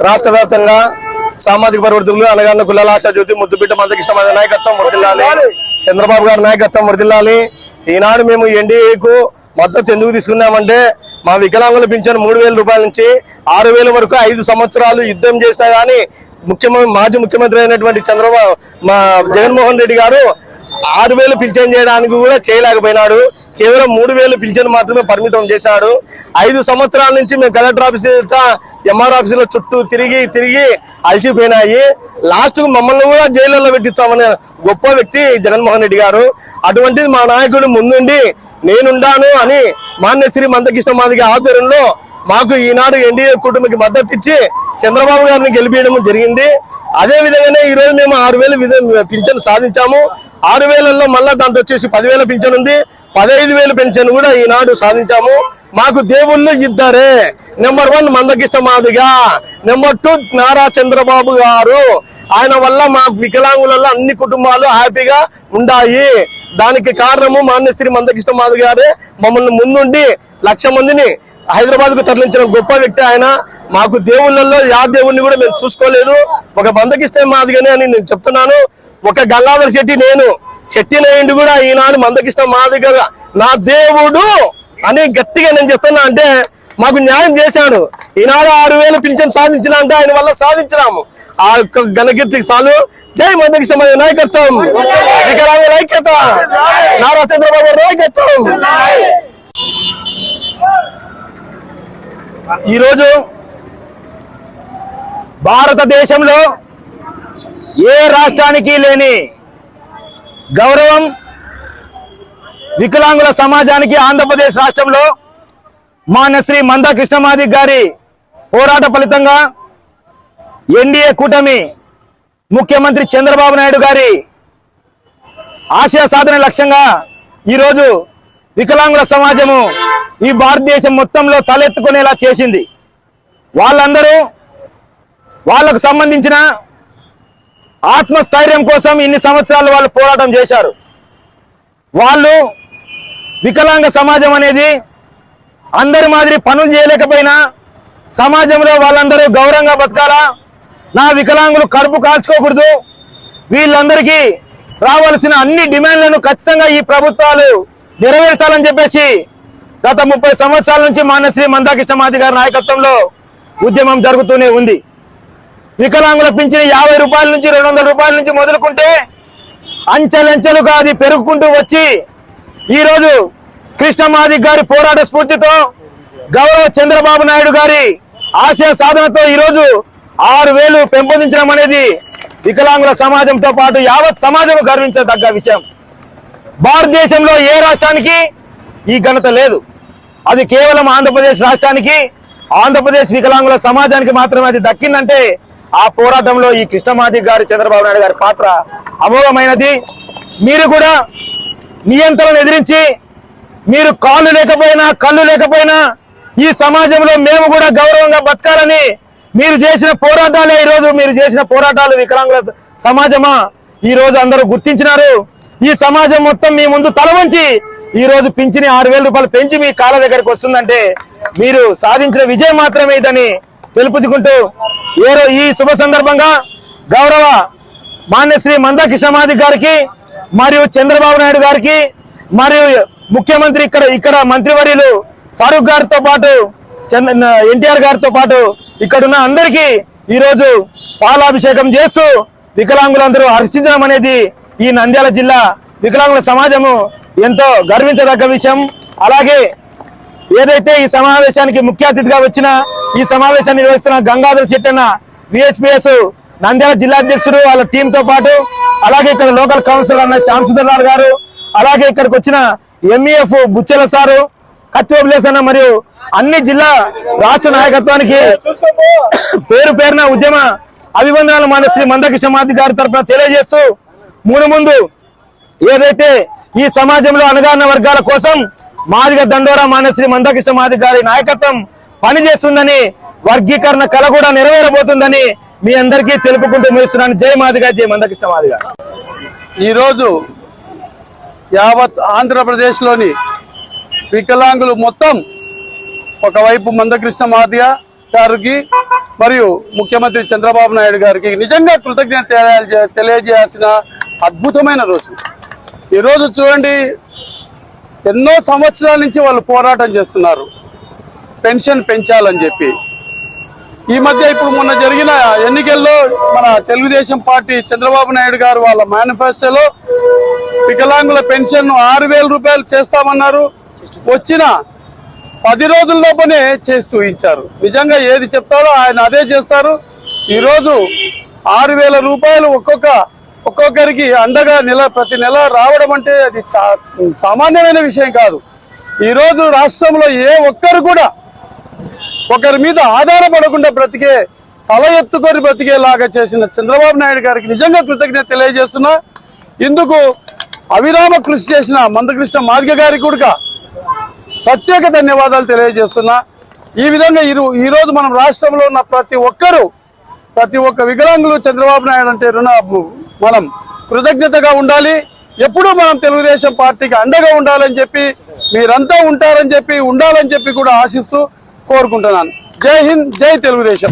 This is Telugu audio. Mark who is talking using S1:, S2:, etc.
S1: రాష్ట్ర వ్యాప్తంగా సామాజిక పరివర్తకులు అనగారిన కులాల ఆశా జ్యోతి ముద్దుబిడ్డ మందకృష్ణ నాయకత్వం వర్ధిల్లాలి, చంద్రబాబు గారి నాయకత్వం వర్ధిల్లాలి. ఈనాడు మేము ఎన్డీఏకు మద్దతు ఎందుకు తీసుకున్నామంటే మా వికలాంగుల పింఛను 3,000 రూపాయల నుంచి 6,000 వరకు 5 సంవత్సరాలు యుద్ధం చేసినా గానీ మాజీ ముఖ్యమంత్రి అయినటువంటి మా జగన్మోహన్ రెడ్డి గారు 6,000 పింఛన్ చేయడానికి కూడా చేయలేకపోయినాడు. కేవలం 3,000 పింఛన్ మాత్రమే పరిమితం చేశాడు. 5 సంవత్సరాల నుంచి మేము కలెక్టర్ ఆఫీస్ ఎంఆర్ ఆఫీసులో చుట్టూ తిరిగి అలసిపోయినాయి. లాస్ట్ కు మమ్మల్ని కూడా జైల్లో పెట్టించామనే గొప్ప వ్యక్తి జగన్మోహన్ రెడ్డి గారు. అటువంటిది మా నాయకుడు ముందుండి నేనుండాను అని మాన్యశ్రీ మందకృష్ణ మాదిగ ఆధ్వర్యంలో మాకు ఈనాడు ఎన్డీఏ కూటమికి మద్దతు ఇచ్చి చంద్రబాబు గారిని గెలిపించడం జరిగింది. అదే విధంగానే ఈ రోజు మేము 6,000 పింఛన్ సాధించాము. 6,000లో మళ్ళా దాంట్లో వచ్చేసి 10,000 పింఛన్ ఉంది. 15,000 పెన్షన్ కూడా ఈనాడు సాధించాము. మాకు దేవుళ్ళు ఇద్దరే, నెంబర్ 1 మందకృష్ణ మాదిగ, నెంబర్ 2 నారా చంద్రబాబు గారు. ఆయన వల్ల మా వికలాంగులలో అన్ని కుటుంబాలు హ్యాపీగా ఉన్నాయి. దానికి కారణము మాన్యశ్రీ మందకృష్ణ మాదిగ గారే మమ్మల్ని ముందుండి 1,00,000 మందిని హైదరాబాద్ కు తరలించిన గొప్ప వ్యక్తి ఆయన. మాకు దేవుళ్ళల్లో దేవుణ్ణి కూడా మేము చూసుకోలేదు, ఒక మందకృష్ణ మాదిగనే అని నేను చెప్తున్నాను. ఒక గంగాధర శెట్టి నాయుడు కూడా ఈనాడు మందకృష్ణ మాదిగ నా దేవుడు అని గట్టిగా నేను చెప్తున్నా. అంటే మాకు న్యాయం చేశాడు. ఈనాడు 6,000 పింఛన్ సాధించిన అంటే ఆయన వల్ల సాధించినాము. ఆ ఘనకీర్తికి చాలు. జై మందకృష్ణ మాదిగ నాయకత్వం, వికలాంగుల ఐక్యత, నారా చంద్రబాబు నాయకత్వం. ఈరోజు భారతదేశంలో ఏ రాష్ట్రానికి లేని గౌరవం వికలాంగుల సమాజానికి ఆంధ్రప్రదేశ్ రాష్ట్రంలో మాన్యశ్రీ మందకృష్ణ మాదిగ గారి పోరాట ఫలితంగా ఎన్డీఏ కూటమి ముఖ్యమంత్రి చంద్రబాబు నాయుడు గారి ఆశయ సాధన లక్ష్యంగా ఈరోజు వికలాంగుల సమాజము ఈ భారతదేశం మొత్తంలో తలెత్తుకునేలా చేసింది. వాళ్ళందరూ వాళ్లకు సంబంధించిన ఆత్మస్థైర్యం కోసం ఇన్ని సంవత్సరాలు వాళ్ళు పోరాటం చేశారు. వాళ్ళు వికలాంగ సమాజం అనేది అందరి మాదిరి పనులు చేయలేకపోయినా సమాజంలో వాళ్ళందరూ గౌరవంగా బతకాలా, నా వికలాంగులు కడుపు కాల్చుకోకూడదు, వీళ్ళందరికీ రావాల్సిన అన్ని డిమాండ్లను ఖచ్చితంగా ఈ ప్రభుత్వాలు నెరవేర్చాలని చెప్పేసి గత 30 సంవత్సరాల నుంచి మాన్యశ్రీ మందకృష్ణ మాదిగ గారి నాయకత్వంలో ఉద్యమం జరుగుతూనే ఉంది. వికలాంగుల పింఛను 50 రూపాయల నుంచి 200 రూపాయల నుంచి మొదలుకుంటే అంచెలంచెలుగా అది పెరుగుకుంటూ వచ్చి ఈరోజు కృష్ణ మాదిగ గారి పోరాట స్ఫూర్తితో గౌరవ చంద్రబాబు నాయుడు గారి ఆశయ సాధనతో ఈరోజు 6,000 పెంపొందించడం అనేది వికలాంగుల సమాజంతో పాటు యావత్ సమాజం గర్వించదగ్గ విషయం. భారతదేశంలో ఏ రాష్ట్రానికి ఈ ఘనత లేదు. అది కేవలం ఆంధ్రప్రదేశ్ రాష్ట్రానికి, ఆంధ్రప్రదేశ్ వికలాంగుల సమాజానికి మాత్రమే అది దక్కిందంటే ఆ పోరాటంలో ఈ కృష్ణ మాదిగ గారి చంద్రబాబు నాయుడు గారి పాత్ర అమోఘమైనది. మీరు కూడా నియంత్రణ ఎదిరించి మీరు కాళ్ళు లేకపోయినా కళ్ళు లేకపోయినా ఈ సమాజంలో మేము కూడా గౌరవంగా బతకాలని మీరు చేసిన పోరాటాలే ఈరోజు మీరు చేసిన పోరాటాలు వికలాంగుల సమాజమా ఈరోజు అందరూ గుర్తించినారు. ఈ సమాజం మొత్తం మీ ముందు తల వంచి ఈ రోజు పింఛని 6,000 రూపాయలు పెంచి మీ కాళ్ళ దగ్గరికి వస్తుందంటే మీరు సాధించిన విజయం మాత్రమే ఇదని తెలుపుకుంటూ ఈ శుభ సందర్భంగా గౌరవ మాన్యశ్రీ మందకృష్ణ మాదిగ గారికి మరియు చంద్రబాబు నాయుడు గారికి మరియు ముఖ్యమంత్రి ఇక్కడ మంత్రివర్యులు ఫారూక్ గారితో పాటు ఎన్టీఆర్ గారితో పాటు ఇక్కడున్న అందరికీ ఈరోజు పాలాభిషేకం చేస్తూ వికలాంగులందరూ హర్షించడం అనేది ఈ నంద్యాల జిల్లా వికలాంగుల సమాజము ఎంతో గర్వించదగ్గ విషయం. అలాగే ఏదైతే ఈ సమావేశానికి ముఖ్య అతిథిగా వచ్చిన ఈ సమావేశాన్ని నిర్వహిస్తున్న గంగాధర్ శెట్టన్న విహెచ్పిఎస్ నంద్యాల జిల్లా అధ్యక్షుడు వాళ్ళ టీంతో పాటు అలాగే ఇక్కడ లోకల్ కౌన్సిలర్ అన్న శ్యామ్ సుందర్ లాల్ గారు, అలాగే ఇక్కడికి వచ్చిన ఎంఈఎఫ్ బుచ్చెల సారు, కత్తి ఓబులేసన్న మరియు అన్ని జిల్లా రాష్ట్ర నాయకత్వానికి పేరు పేరున ఉద్యమ అభివందనాలు మన శ్రీ మందకృష్ణ మాది గారి తరఫున తెలియజేస్తూ ముందు ఏదైతే ఈ సమాజంలో అణగారిన వర్గాల కోసం మాదిగ దండోరా మానశ్రీ మందకృష్ణ మాది గారి నాయకత్వం పనిచేస్తుందని, వర్గీకరణ కళ కూడా నెరవేరబోతుందని మీ అందరికీ తెలుపుకుంటూ ముగిస్తున్నాను. జై మాదిగా, జై మందకృష్ణ మాదిగా.
S2: ఈరోజు యావత్ ఆంధ్రప్రదేశ్లోని వికలాంగులు మొత్తం ఒకవైపు మందకృష్ణ మాదిగ గారికి మరియు ముఖ్యమంత్రి చంద్రబాబు నాయుడు గారికి నిజంగా కృతజ్ఞత తెలియజేయాల్సిన అద్భుతమైన రోజు. ఈరోజు చూడండి, ఎన్నో సంవత్సరాల నుంచి వాళ్ళు పోరాటం చేస్తున్నారు పెన్షన్ పెంచాలని చెప్పి. ఈ మధ్య ఇప్పుడు మొన్న జరిగిన ఎన్నికల్లో మన తెలుగుదేశం పార్టీ చంద్రబాబు నాయుడు గారు వాళ్ళ మేనిఫెస్టోలో వికలాంగుల పెన్షన్ 6,000 రూపాయలు చేస్తామన్నారు. వచ్చిన 10 రోజుల్లోపనే చేసి చూపించారు. నిజంగా ఏది చెప్తారో ఆయన అదే చేస్తారు. ఈరోజు 6,000 రూపాయలు ఒక్కొక్కరికి అండగా ప్రతి నెల రావడం అంటే అది సామాన్యమైన విషయం కాదు. ఈరోజు రాష్ట్రంలో ఏ ఒక్కరు కూడా ఒకరి మీద ఆధారపడకుండా బ్రతికే, తల ఎత్తుకొని బ్రతికేలాగా చేసిన చంద్రబాబు నాయుడు గారికి నిజంగా కృతజ్ఞత తెలియజేస్తున్నా. ఇందుకు అవిరామ కృషి చేసిన మందకృష్ణ మాదిగ గారికి కూడా ప్రత్యేక ధన్యవాదాలు తెలియజేస్తున్నా. ఈ విధంగా ఈరోజు మనం రాష్ట్రంలో ఉన్న ప్రతి ఒక్క వికలాంగులు చంద్రబాబు నాయుడు అంటే మనం కృతజ్ఞతగా ఉండాలి. ఎప్పుడూ మనం తెలుగుదేశం పార్టీకి అండగా ఉండాలని చెప్పి, మీరంతా ఉండాలని చెప్పి కూడా ఆశిస్తూ కోరుకుంటున్నాను. జై హింద్, జై తెలుగుదేశం.